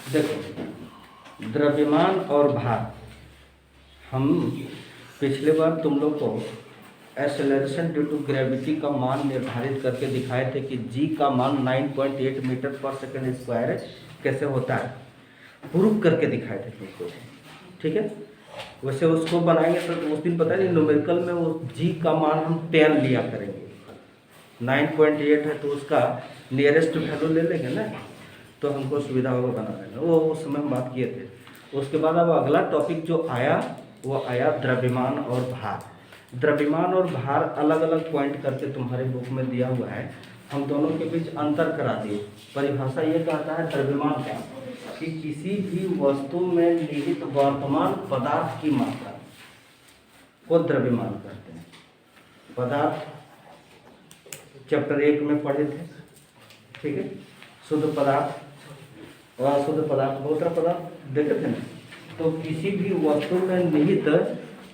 देखो, द्रव्यमान और भार, हम पिछले बार तुम लोग को एक्सेलरेशन ड्यू टू ग्रेविटी का मान निर्धारित करके दिखाए थे कि जी का मान 9.8 मीटर पर सेकंड स्क्वायर कैसे होता है, प्रूफ करके दिखाए थे तुमको। ठीक है, वैसे उसको बनाएंगे तो उस दिन पता नहीं न्यूमेरिकल में वो जी का मान हम 10 लिया करेंगे। 9.8 है तो उसका नियरेस्ट वैल्यू ले लेंगे ना, तो हमको सुविधा होगा बनाने में। वो उस समय हम बात किए थे। उसके बाद अब अगला टॉपिक जो आया वो आया द्रव्यमान और भार। द्रव्यमान और भार अलग अलग पॉइंट करके तुम्हारे बुक में दिया हुआ है, हम दोनों के बीच अंतर करा दिए। परिभाषा ये कहता है द्रव्यमान का कि किसी भी वस्तु में निहित वर्तमान पदार्थ की मात्रा को द्रव्यमान कहते हैं। पदार्थ चैप्टर 1 में पढ़े थे, ठीक है। शुद्ध पदार्थ और अशुद्ध पदार्थ, बहुत सारा पदार्थ देखे थे ना। तो किसी भी वस्तु में निहित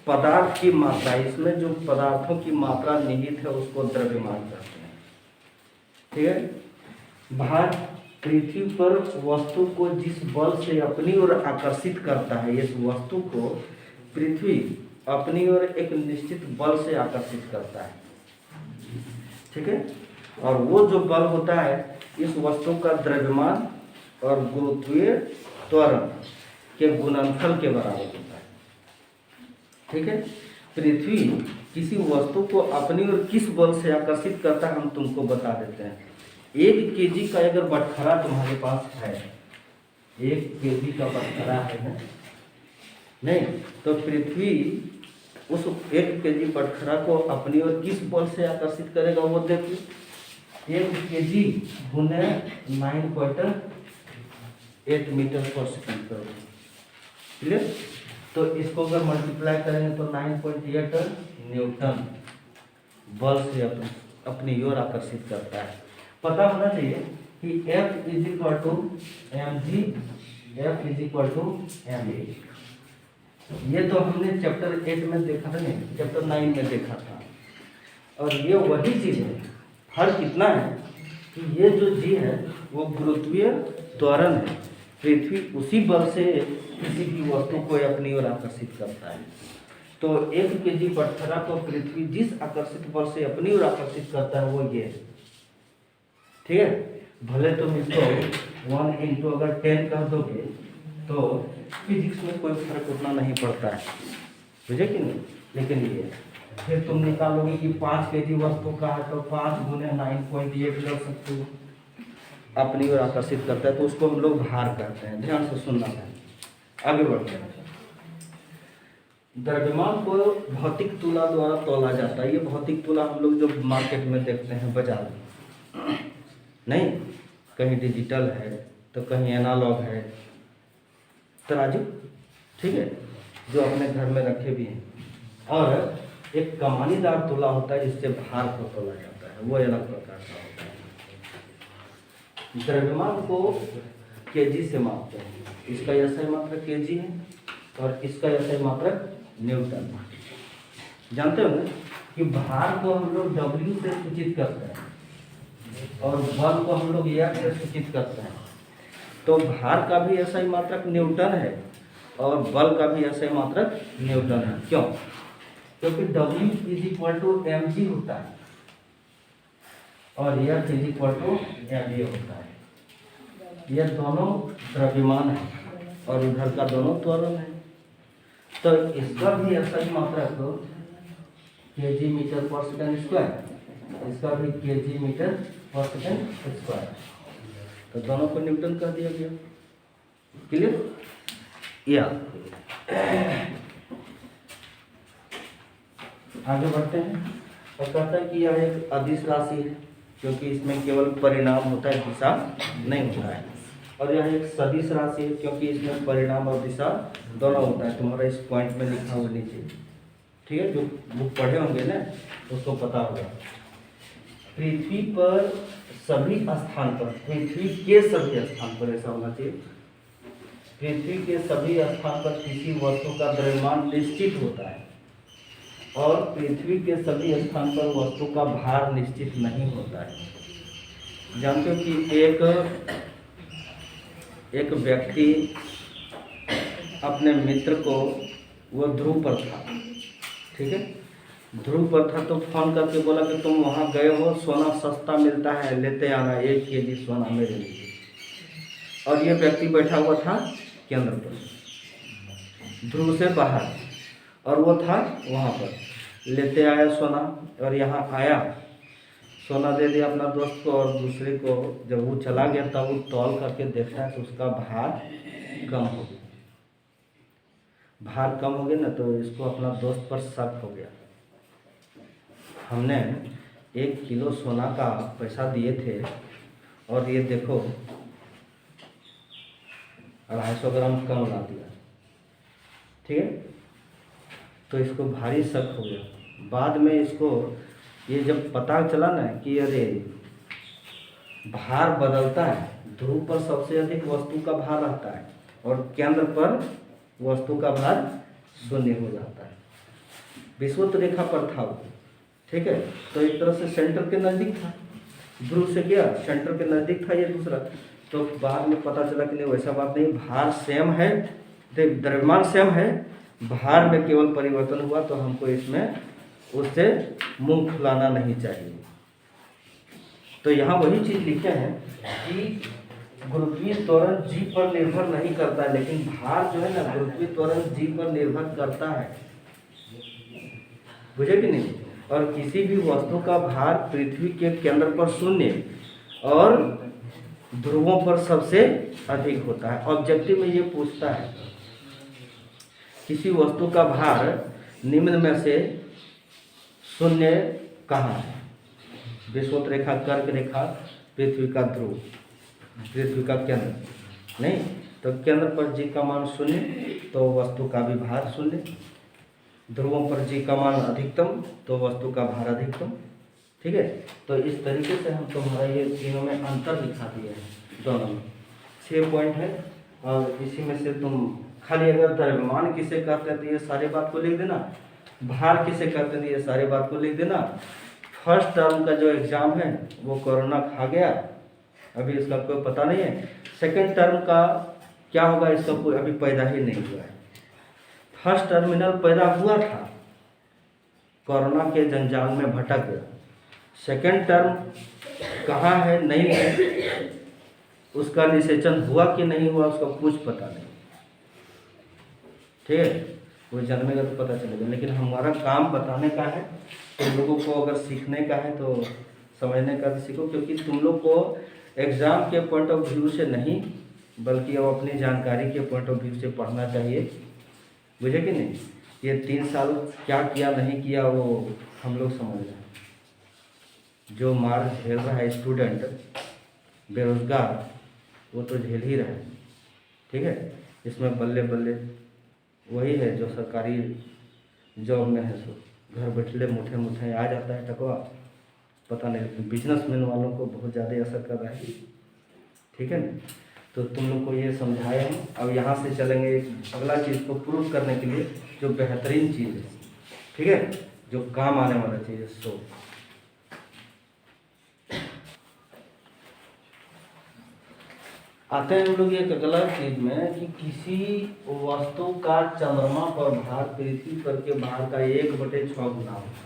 पदार्थ की मात्रा, इसमें जो पदार्थों की मात्रा निहित है उसको द्रव्यमान कहते हैं। ठीक है। भार पृथ्वी पर वस्तु को जिस बल से अपनी ओर आकर्षित करता है, इस वस्तु को पृथ्वी अपनी ओर एक निश्चित बल से आकर्षित करता है। ठीक है। और वो जो बल होता है इस वस्तु का द्रव्यमान और गुरुत्वीय त्वरण के गुणनफल के बराबर होता है। ठीक है। पृथ्वी किसी वस्तु को अपनी ओर किस बल से आकर्षित करता है हम तुमको बता देते हैं। 1 केजी का अगर बटखरा तुम्हारे पास है, 1 केजी का बटखरा है ना? नहीं, तो पृथ्वी उस 1 केजी बटखरा को अपनी ओर किस बल से आकर्षित करेगा वो देखिए। 1 केजी गुने 9.8 मीटर पर सेकंड करोगे, क्लियर। तो इसको अगर मल्टीप्लाई करेंगे तो 9.8 न्यूटन बल से अपनी ओर आकर्षित करता है। पता होना चाहिए कि F is equal to mg, F is equal to ma। ये तो हमने चैप्टर 8 में देखा था, नहीं चैप्टर 9 में देखा था। और ये वही चीज है, फर्क इतना है कि ये जो जी है वो गुरुत्वीय त्वरण है। पृथ्वी उसी बल से किसी भी वस्तु को अपनी ओर आकर्षित करता है। तो 1 केजी पत्थर को पृथ्वी जिस आकर्षित बल से अपनी ओर आकर्षित करता है वो ये है। ठीक है। भले तुम इसको 1 इंटू अगर 10 कर दोगे तो फिजिक्स में कोई फर्क उतना नहीं पड़ता है, बुझे कि नहीं। लेकिन ये फिर तुम निकालोगे कि 5 केजी वस्तु का है तो 5 गुने 9.8 कर सकते हो, अपनी ओर आकर्षित करता है, तो उसको हम लोग भार कहते हैं। ध्यान से सुनना है। आगे बढ़ते हैं। द्रव्यमान को भौतिक तुला द्वारा तोला जाता है। ये भौतिक तुला हम लोग जो मार्केट में देखते हैं बाजार में, नहीं कहीं डिजिटल है तो कहीं एनालॉग है, तराजू, ठीक है, जो अपने घर में रखे भी हैं। और एक कमानीदार तुला होता है जिससे भार को तोला जाता है, वो अलग प्रकार का होता है। द्रव्यमान को केजी से मापते हैं। इसका SI मात्रक केजी है और इसका SI मात्रक न्यूटन। जानते हो ना कि भार को हम लोग W से सूचित करते हैं और बल को हम लोग F से सूचित करते हैं। तो भार का भी SI मात्रक न्यूटन है और बल का भी SI मात्रक न्यूटन है। क्यों? क्योंकि W is equal to mg होता है और F is equal to ma होता है। ये दोनों द्रव्यमान है और उधर का दोनों त्वरण है। तो इसका भी SI मात्रक केजी मीटर पर सेकंड स्क्वायर, इसका भी केजी मीटर पर सेकंड स्क्वायर। तो दोनों को न्यूटन कर दिया गया, क्लियर। या आगे बढ़ते हैं। और कहता है कि यह एक अदिश राशि है क्योंकि इसमें केवल परिणाम होता है, दिशा नहीं होता है। और यह एक सदिश राशि है क्योंकि इसमें परिणाम और दिशा दोनों होता है। तुम्हारा इस पॉइंट में लिखा हुआ नीचे, ठीक है, जो बुक पढ़े होंगे ना उसको पता होगा। पृथ्वी पर सभी स्थान पर, पृथ्वी के सभी स्थान पर, ऐसा होना चाहिए, पृथ्वी के सभी स्थान पर किसी वस्तु का द्रव्यमान निश्चित होता है और पृथ्वी के सभी स्थान पर वस्तु का भार निश्चित नहीं होता है। जानते हो कि एक व्यक्ति अपने मित्र को, वो ध्रुव पर था, ठीक है, ध्रुव पर था, तो फोन करके बोला कि तुम वहाँ गए हो, सोना सस्ता मिलता है, लेते आना 1 केजी सोना मेरे लिए। और ये व्यक्ति बैठा हुआ था केंद्र पर, ध्रुव से बाहर, और वो था वहाँ पर, लेते आया सोना, और यहाँ आया, सोना दे दिया अपना दोस्त को, और दूसरे को जब वो चला गया तब वो तौल करके देखता है तो उसका भार कम हो गया। भार कम हो गया ना, तो इसको अपना दोस्त पर शक हो गया। हमने 1 किलो सोना का पैसा दिए थे और ये देखो 250 ग्राम कम ला दिया, ठीक है। तो इसको भारी शक हो गया। बाद में इसको ये जब पता चला ना कि अरे भार बदलता है, ध्रुव पर सबसे अधिक वस्तु का भार रहता है और केंद्र पर वस्तु का भार 0 हो जाता है। विषुवत रेखा पर था वो, ठीक है। तो एक तरह से सेंटर के नज़दीक था, ध्रुव से क्या सेंटर के नज़दीक था ये दूसरा। तो बाद में पता चला कि नहीं, वैसा बात नहीं, भार सेम है, द्रव्यमान सेम है, भार में केवल परिवर्तन हुआ। तो हमको इसमें उससे मुंह फुलाना नहीं चाहिए। तो यहाँ वही चीज़ लिखे हैं कि गुरुत्वीय त्वरण जी पर निर्भर नहीं करता है, लेकिन भार जो है ना गुरुत्वीय त्वरण जी पर निर्भर करता है, बुझे कि नहीं। और किसी भी वस्तु का भार पृथ्वी के केंद्र पर 0 और ध्रुवों पर सबसे अधिक होता है। ऑब्जेक्टिव में ये पूछता है किसी वस्तु का भार निम्न में से 0 कहाँ है? विषुवत रेखा, कर्क रेखा, पृथ्वी का ध्रुव, पृथ्वी का केंद्र नहीं, तो केंद्र पर जी का मान 0, तो वस्तु का भी भार 0। ध्रुवों पर जी का मान अधिकतम, तो वस्तु का भार अधिकतम, ठीक है। तो इस तरीके से हम तुम्हारा ये तीनों में अंतर दिखा दिए हैं। दोनों में 6 पॉइंट है, और इसी में से तुम खाली अगर द्रव्यमान किसे कहते हैं तो ये सारी बात को लिख देना, भार किसे कहते हैं ये सारी बात को लिख देना। फर्स्ट टर्म का जो एग्ज़ाम है वो कोरोना खा गया, अभी इसका कोई पता नहीं है। सेकंड टर्म का क्या होगा इसका कोई अभी पैदा ही नहीं हुआ है। फर्स्ट टर्मिनल पैदा हुआ था, कोरोना के जंजाल में भटक गया। सेकंड टर्म कहाँ है नहीं है, उसका निषेचन हुआ कि नहीं हुआ उसका कुछ पता नहीं, ठीक है। वो जन्मेगा तो पता चलेगा, लेकिन हमारा काम बताने का है। तुम लोगों को अगर सीखने का है तो समझने का भी सीखो, क्योंकि तुम लोग को एग्ज़ाम के पॉइंट ऑफ व्यू से नहीं बल्कि अब अपनी जानकारी के पॉइंट ऑफ व्यू से पढ़ना चाहिए, बुझे कि नहीं। ये 3 साल क्या किया नहीं किया वो हम लोग समझ रहे हैं। जो मार झेल रहा है स्टूडेंट बेरोजगार, वो तो झेल ही रहा है, ठीक है। इसमें बल्ले बल्ले वही है जो सरकारी जॉब में है, सो घर बैठले मुठे मुठे आ जाता है टकवा, पता नहीं, लेकिन बिजनेसमैन वालों को बहुत ज़्यादा असर कर रहा है, ठीक है ना। तो तुम लोग को ये समझाए हैं। अब यहाँ से चलेंगे एक अगला चीज़ को प्रूव करने के लिए, जो बेहतरीन चीज़ है, ठीक है, जो काम आने वाला चीज़ है। सो आते हैं हम लोग एक अगला चीज में कि किसी वस्तु का चंद्रमा पर भार पृथ्वी पर के भार का 1/6 गुना होता है।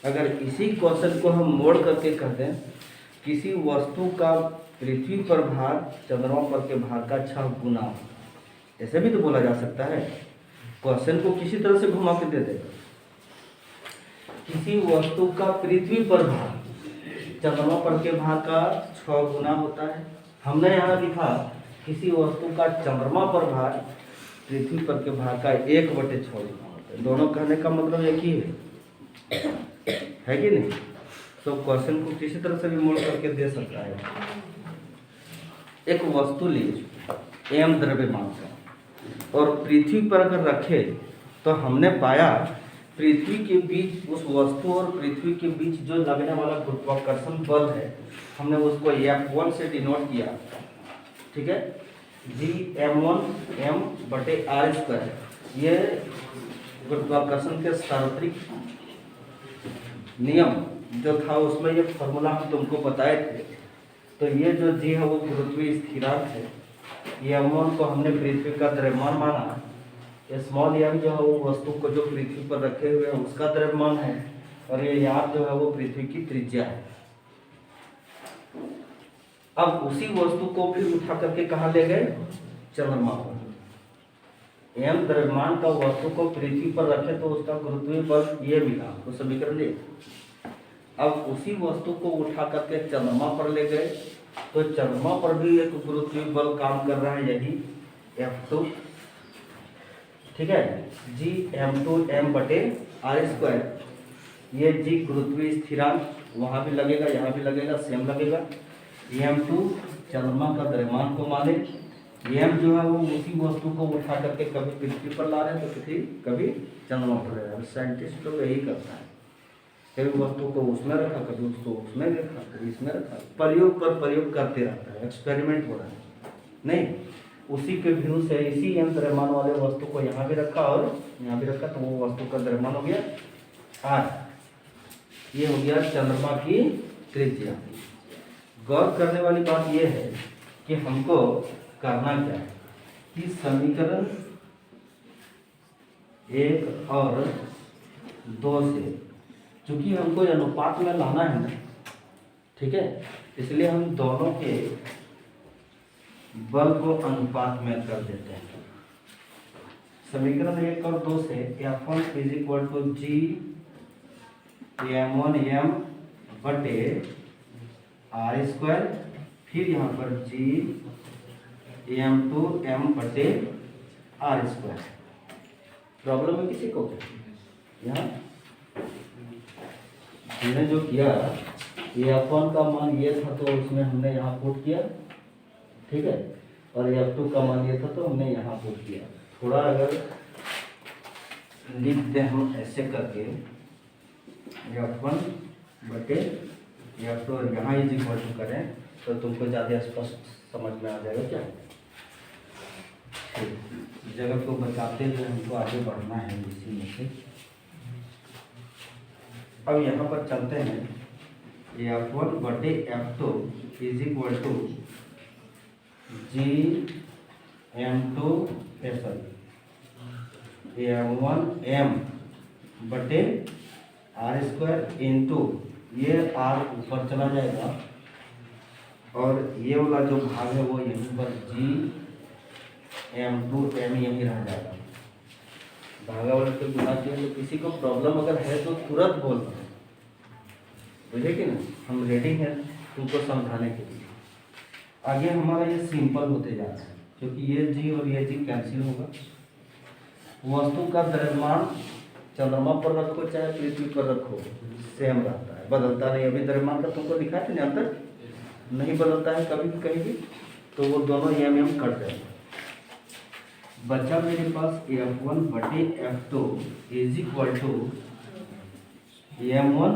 अगर इसी क्वेश्चन को हम मोड़ करके कहते हैं किसी वस्तु का पृथ्वी पर भार चंद्रमा पर के भार का 6 गुना होता है, ऐसे भी तो बोला जा सकता है। क्वेश्चन को किसी तरह से घुमा के दे देगा। किसी वस्तु का पृथ्वी पर भार चंद्रमा पर के भार का 6 गुना होता है। हमने यहाँ लिखा किसी वस्तु का चंद्रमा पर भार पृथ्वी पर के भार का 1/6 गुना होता है। दोनों कहने का मतलब एक ही है कि नहीं। तो क्वेश्चन को किसी तरह से भी मोड़ करके दे सकता है। एक वस्तु लीजिए m द्रव्यमान का, और पृथ्वी पर अगर रखे तो हमने पाया पृथ्वी के बीच, उस वस्तु और पृथ्वी के बीच जो लगने वाला गुरुत्वाकर्षण बल है, हमने उसको F1 से डिनोट किया, ठीक है। Gm1m/r², ये गुरुत्वाकर्षण के सार्वत्रिक नियम जो था उसमें ये फॉर्मूला हम तुमको बताए थे। तो ये जो G है वो गुरुत्वीय स्थिरांक है, m1 को हमने पृथ्वी का द्रव्यमान माना, स्मॉल m जो है वो वस्तु को जो पृथ्वी पर रखे हुए हैं उसका द्रव्यमान है, और ये r जो है वो पृथ्वी की त्रिज्या है। अब उसी वस्तु को फिर उठा करके कहाँ ले गए? चंद्रमा पर। m द्रव्यमान का वस्तु को पृथ्वी पर रखे तो उसका गुरुत्वीय बल ये मिला, तो समीकरण ये। अब उसी वस्तु को उठा करके चंद्रमा पर ले गए तो चंद्रमा पर भी एक गुरुत्वीय बल काम कर रहा है, यही F2, ठीक है, जी m2 m बटे r²। ये जी गुरुत्वीय स्थिरांक वहाँ भी लगेगा, यहाँ भी लगेगा, सेम लगेगा। m2 चंद्रमा का द्रव्यमान को माने, m जो है वो उसी वस्तु को उठा करके कभी पृथ्वी पर ला रहे हैं तो कभी चंद्रमा पर ले रहे हैं। साइंटिस्ट लोग यही करता है, कभी वस्तु को उसमें रखा, कभी उसको उसमें रखा, कभी इसमें रखा, प्रयोग पर प्रयोग करते रहता है, एक्सपेरिमेंट हो रहा है। नहीं, उसी के व्यू से इसी m द्रव्यमान वाले वस्तु को यहाँ भी रखा और यहाँ भी रखा, तो वो वस्तु का द्रव्यमान हो गया r। ये हो गया चंद्रमा की त्रिज्या। गौर करने वाली बात यह है कि हमको करना क्या है कि समीकरण 1 और 2 से, चूंकि हमको अनुपात में लाना है ना, ठीक है, इसलिए हम दोनों के बल को अनुपात में कर देते हैं। समीकरण 1 और 2 से F1 = G m1 m बटे r², फिर यहाँ पर G m2 m बटे r²। प्रॉब्लम है किसी को? यहाँ हमने जो किया ये F1 का मान ये था तो उसमें हमने यहाँ पुट किया, ठीक है, और F2 का मान ये था तो हमने यहाँ पुट किया। थोड़ा अगर लिख दें हम ऐसे करके F1 बटे F2 और यहाँ इक्वल टू करें तो तुमको ज़्यादा स्पष्ट समझ में आ जाएगा। क्या जगह को बचाते हुए हमको आगे बढ़ना है इसी में से। अब यहाँ पर चलते हैं, F1 बटे F2 = G m2 m1 m बटे r² इंटू ये r ऊपर चला जाएगा और ये वाला जो भाग है वो यहीं पर G m2 m यहीं रह जाएगा। भागा वाले को गुना किया, तो किसी को प्रॉब्लम अगर है तो तुरंत बोलना, बुझे कि ना, हम रेडी हैं तुमको समझाने के लिए। आगे हमारा ये सिंपल होते जा रहा है क्योंकि ये जी और ये जी कैंसिल होगा। वस्तु का द्रव्यमान चंद्रमा पर रखो चाहे पृथ्वी पर रखो सेम रहता है, बदलता नहीं। अभी द्रव्यमान का तुमको दिखाया था ना, अंतर नहीं बदलता है कभी भी कहीं भी, तो वो दोनों m कट जाएगा। बचा मेरे पास F1 बटे F2 = m1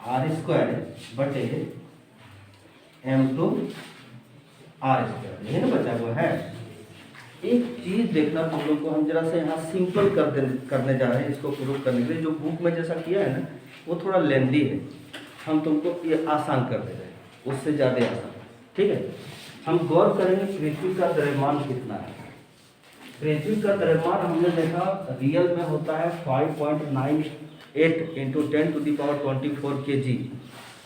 r² बटे m2 r²। यही ना बचा हुआ है। एक चीज देखना तुम लोग को, हम जरा से यहाँ सिंपल करने जा रहे हैं इसको प्रूव करने के लिए। जो बुक में जैसा किया है ना वो थोड़ा लेंदी है, हम तुमको ये आसान कर दे रहे हैं, उससे ज़्यादा आसान, ठीक है। हम गौर करेंगे पृथ्वी का द्रव्यमान कितना है। पृथ्वी का द्रव्यमान हमने देखा रियल में होता है 5.98 × 10⁻24 kg,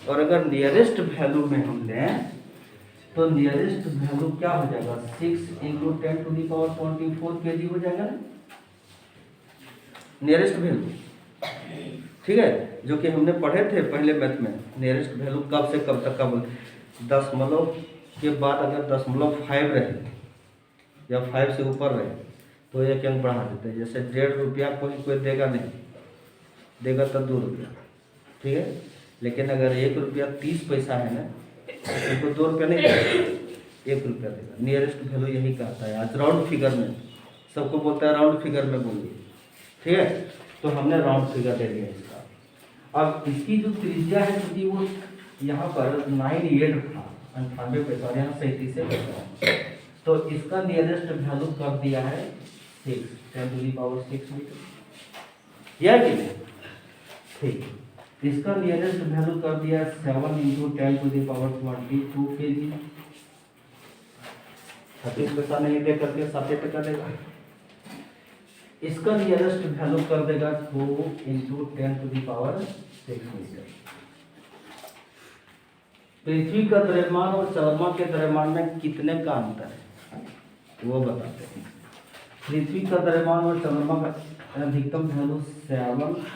और अगर नियरेस्ट वैल्यू में हम लें तो नियरेस्ट वैल्यू क्या हो जाएगा, 6 × 10⁻24 kg हो जाएगा ना नियरेस्ट वैल्यू, ठीक है, जो कि हमने पढ़े थे पहले मैथ में। नियरेस्ट वैल्यू कब से कब तक का बोल, दशमलव के बाद अगर 0.5 रहे या 5 से ऊपर रहे तो एक अंक बढ़ा देते हैं। जैसे 1.5 रुपया कोई देगा नहीं, देगा तो 2 रुपया, ठीक है, लेकिन अगर 1 रुपया 30 पैसा है ना तो 2 रुपया नहीं देगा, 1 रुपया देगा। नियरेस्ट वैल्यू यही कहता है। आज राउंड फिगर में सबको बोलता है राउंड फिगर में बोलिए, ठीक है, तो हमने राउंड फिगर ले लिया इसका। अब इसकी जो त्रिज्या है क्योंकि वो यहाँ पर 98 था, 98 पैसा, यहाँ 37 पैसा, तो इसका नियरेस्ट वैल्यू कर दिया है 6 × 10⁻6 मीटर, या कि नहीं, ठीक। इसका नियरेस्ट वैल्यू कर दिया 7 × 10⁻22 kg, 36 पैसा नहीं दे करके 7 टका देगा। इसका नियरेस्ट वैल्यू कर देगा 2 × 10⁶ मीटर। पृथ्वी का द्रव्यमान और चंद्रमा के द्रव्यमान में कितने का अंतर है वो बताते हैं। पृथ्वी का द्रव्यमान और चंद्रमा का अधिकतम वैल्यू 7 -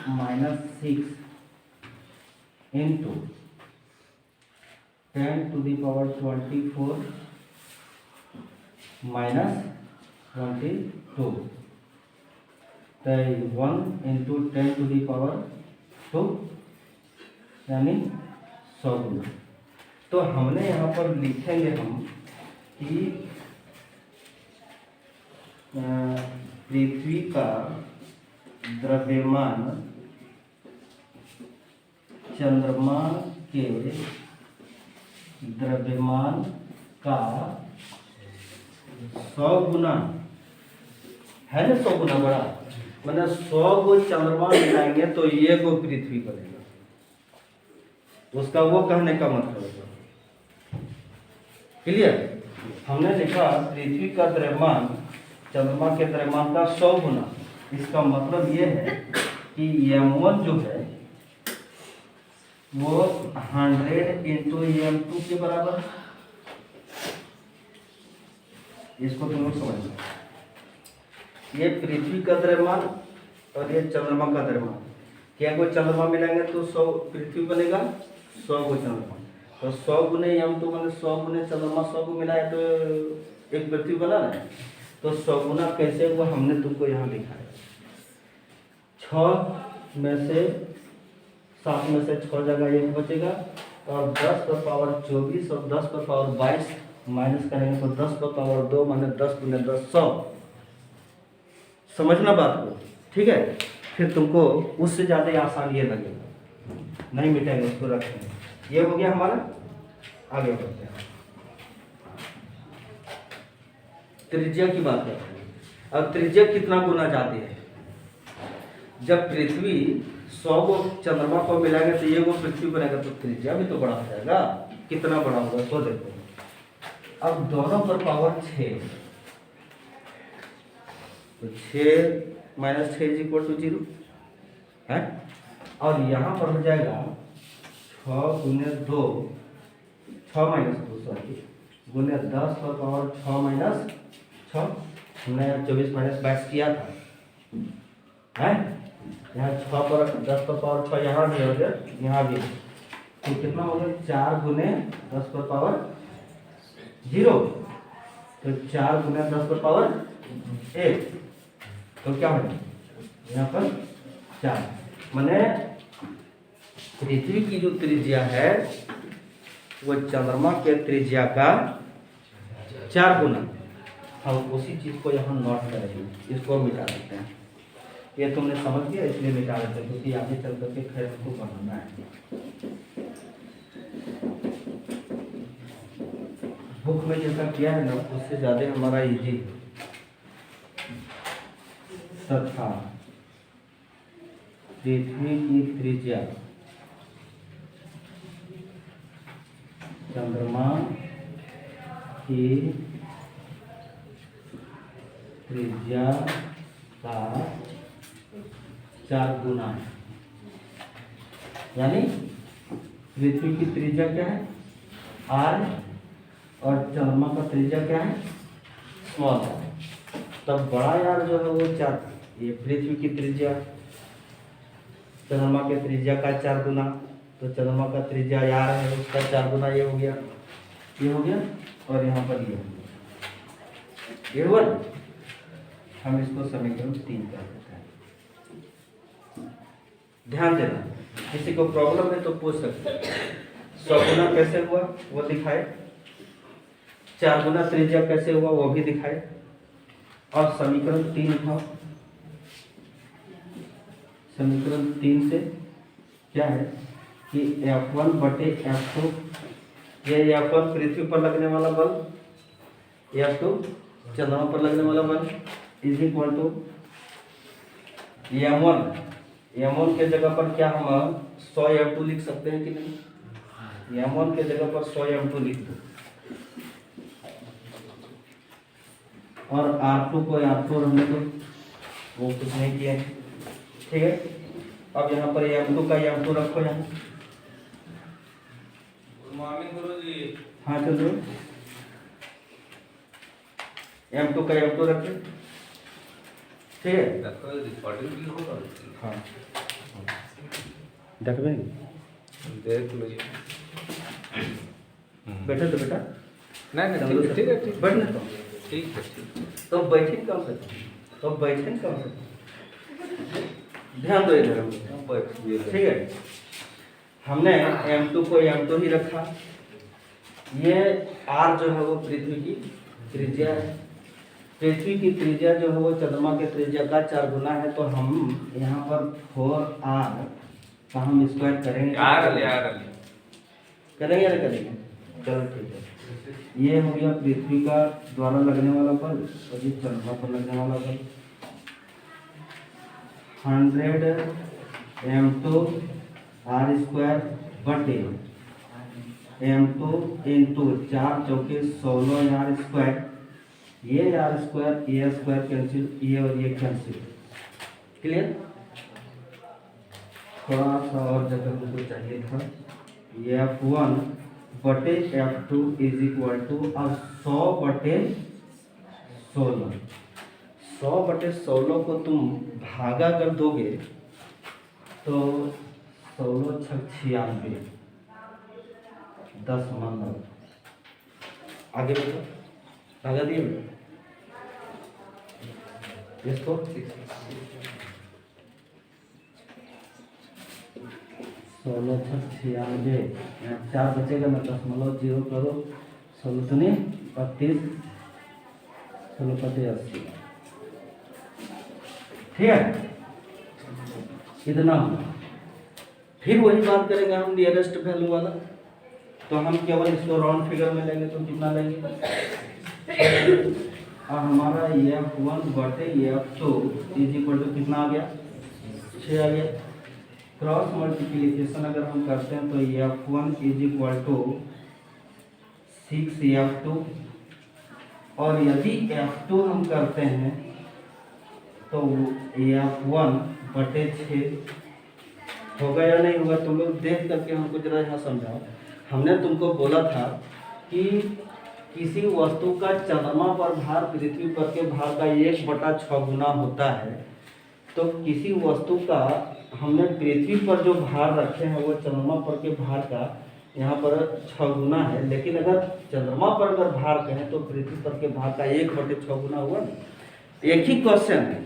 6 × 10⁻24 - 22 तो 1 × 10⁻2 यानी 100 गुना। तो हमने यहाँ पर लिखेंगे हम कि पृथ्वी का द्रव्यमान चंद्रमा के द्रव्यमान का 100 गुना है ना, 100 गुना बड़ा, मतलब 100 को चंद्रमा मिलाएंगे तो ये को पृथ्वी बनेगा। उसका वो कहने का मतलब है। क्लियर? हमने लिखा पृथ्वी का द्रव्यमान चंद्रमा के द्रव्यमान का 100 गुना। इसका मतलब ये है कि m1 जो है वो 100 × m2 के बराबर। इसको तुम लोग समझना। ये पृथ्वी का द्रव्यमान और ये चंद्रमा का द्रव्यमान, क्या कोई चंद्रमा मिलाएंगे तो 100 पृथ्वी बनेगा, 100 को चंद्रमा। तो 100 गुने m2 मैंने 100 गुने चंद्रमा 100 को मिलाया तो एक पृथ्वी बना है। तो 100 गुना कैसे हुआ हमने तुमको यहाँ लिखा है। 6 में से 7 में से 6 जगह 1 बचेगा और 10⁻24 और 10⁻22 माइनस करेंगे तो 10⁻2 माने 10 गुने 10 100। समझना बात को, ठीक है? फिर तुमको उससे ज़्यादा आसान ये लगेगा, नहीं मिटाएंगे उसको, रखेंगे। ये हो गया हमारा। आगे बढ़ते हैं, त्रिज्या की बात करते हैं। अब त्रिज्या कितना गुना जाती है? जब पृथ्वी 100 को चंद्रमा को मिलाएंगे तो ये वो पृथ्वी बनेगा तो त्रिज्या भी तो बड़ा हो जाएगा। कितना बड़ा होगा तो देखो। अब दोनों पर पावर 6 तो 6 - 6 = 0 है। और यहाँ पर हो जाएगा 6 × 2 6 - 2 सॉरी गुने 10⁻6 - 6 हमने 24 - 22 किया था है। यहाँ 6 पर 10⁻6 यहाँ भी हो गया, यहाँ भी तो कितना हो गया 4 गुने 10⁻0 तो 4 गुने 10⁻1 तो क्या हो यहाँ पर 4। माने पृथ्वी की जो त्रिज्या है वो चंद्रमा के त्रिज्या का 4 गुना। हम उसी चीज को यहाँ नोट करेंगे, इसको मिटा देते हैं। ये तुमने समझ गया इसलिए मिटा देते हैं क्योंकि आगे चल करके खैर को बनाना है। बुक में जैसा किया है ना उससे ज्यादा हमारा इजी तथा पृथ्वी की त्रिज्या चंद्रमा की त्रिज्या का 4 गुना है। यानी पृथ्वी की त्रिज्या क्या है r और चंद्रमा का त्रिज्या क्या है स्मॉल r। तब बड़ा यार जो है वो 4, ये पृथ्वी की त्रिज्या चंद्रमा के त्रिज्या का 4 गुना। तो चंद्रमा का त्रिज्या यार है उसका 4 गुना, ये हो गया, ये हो गया और यहाँ पर ये हो गया, ये हुआ। हम इसको समीकरण 3 कर देते हैं। ध्यान देना, किसी को प्रॉब्लम है तो पूछ सकते हैं। 100 गुना कैसे हुआ वो दिखाए, 4 गुना त्रिज्या कैसे हुआ वो भी दिखाए। और समीकरण 3 था, समीकरण 3 से क्या है कि F1/F2, ये F1 पृथ्वी पर लगने वाला बल, F2 चंद्रमा पर लगने वाला बल इज इक्वल टू M1 के जगह पर क्या हम 100 M2 लिख सकते हैं कि नहीं? M1 के जगह पर 100 M2 लिख दो। और R2 को R4 रहने दो, वो कुछ नहीं किए। ठीक है, अब यहाँ पर M2 का M2 रखो यहाँ। गुड मॉर्निंग गुरुजी। हाँ चलो, M2 का M2 रखे। ठीक है, रिकॉर्डिंग भी होगा। हाँ देखबे देख लो जी। बैठे तो बेटा, नहीं नहीं ठीक है ठीक बैठने तो ठीक है ठीक। तो बैठे कम से कम, तो बैठे कम से कम, ध्यान दो इधर हम बैठिए। ठीक है, हमने M2 को M2 ही रखा। ये R जो है वो पृथ्वी की त्रिज्या है। पृथ्वी की त्रिज्या जो है वो चंद्रमा के त्रिज्या का 4 गुना है। तो हम यहाँ पर 4R का हम स्क्वायर करेंगे। करेंगे ना करेंगे, चलो ठीक है। ये हो गया पृथ्वी का द्वारा लगने वाला बल और ये चंद्रमा पर लगने वाला बल। 100 M2 R स्क्वायर बटे M2 इंटू 4 चौके 16 R स्क्वायर। ये R स्क्वायर ये स्क्वायर कैंसिल, ये और ये कैंसिल। क्लियर? थोड़ा सा और जगह हमको चाहिए था। F1 बटे F2 इज इक्वल टू, अब 100 बटे 16। 100 बटे 16 को तुम भागा कर दोगे तो 16 छक 96, 10 मान लो। आगे बढ़ो, भागा दिए बेटा इसको। 16 छक 96, यहाँ 4 बचेगा ना, 0 करो, 16 दुनी 32, 16 पते 80। ठीक है, इतना होगा। फिर वही बात करेंगे हम नियरेस्ट वैल्यू वाला। तो हम केवल इसको राउंड फिगर में लेंगे तो कितना लेंगे, और हमारा F1 बटे F2 इज इक्वल टू कितना आ गया, 6 आ गया। क्रॉस मल्टीप्लिकेशन अगर हम करते हैं तो F1 is equal to 6F2, और यदि F2 हम करते हैं तो F1 बटे 6 होगा या नहीं होगा। तुम लोग देख करके हमको जरा यहाँ समझाओ। हमने तुमको बोला था कि किसी वस्तु का चंद्रमा पर भार पृथ्वी पर के भार का 1/6 गुना होता है। तो किसी वस्तु का हमने पृथ्वी पर जो भार रखे हैं वो चंद्रमा पर के भार का यहाँ पर 6 गुना है। लेकिन अगर चंद्रमा पर अगर भार कहें तो पृथ्वी पर के भार का 1/6 गुना हुआ ना। एक ही क्वेश्चन है,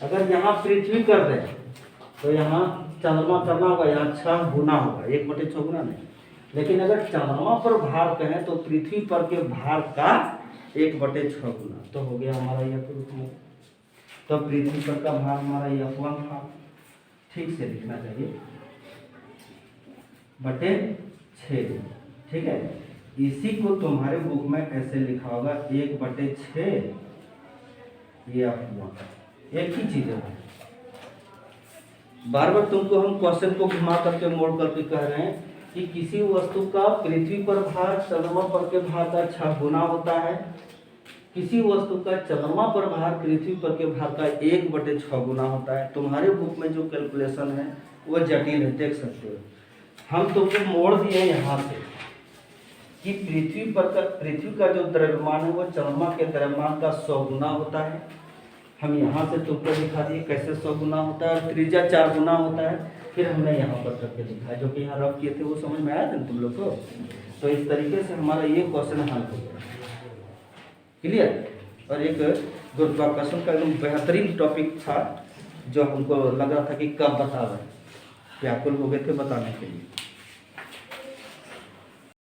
अगर यहाँ पृथ्वी कर दें तो यहाँ चंद्रमा करना होगा, यहाँ 6 गुना होगा, 1/6 गुना नहीं। लेकिन अगर चंद्रमा पर भार कहें तो पृथ्वी पर के भार का 1/6 गुना। तो हो गया हमारा यह प्रूफ में। तो पृथ्वी पर का भार हमारा F1 था, ठीक से लिखना चाहिए, बटे 6। ठीक है, इसी को तुम्हारे बुक में ऐसे लिखा होगा 1/6 F1। एक ही चीज है। बार बार तुमको हम क्वेश्चन को घुमा करके मोड़ करके कह रहे हैं कि किसी वस्तु का पृथ्वी पर भार चंद्रमा पर के भार का 6 गुना होता है। किसी वस्तु का चंद्रमा पर भार पृथ्वी पर के भार का 1/6 गुना होता है। तुम्हारे बुक में जो कैलकुलेशन है वो जटिल है, देख सकते हो। हम तुमको मोड़ दिए यहाँ से कि पृथ्वी का जो द्रव्यमान है वो चंद्रमा के द्रव्यमान का 100 गुना होता है। हम यहाँ से तुमको दिखा दिए कैसे 100 गुना होता है, त्रिज्या 4 गुना होता है। फिर हमने यहाँ पर करके दिखाया, जो कि यहाँ रफ किए थे, वो समझ में आया था तुम लोग को। तो इस तरीके से हमारा ये क्वेश्चन हल हो गया। क्लियर? और एक गुरुत्वाकर्षण का एकदम बेहतरीन टॉपिक था जो हमको लग रहा था कि कब बता रहे, व्याकुल हो गए थे बताने के लिए।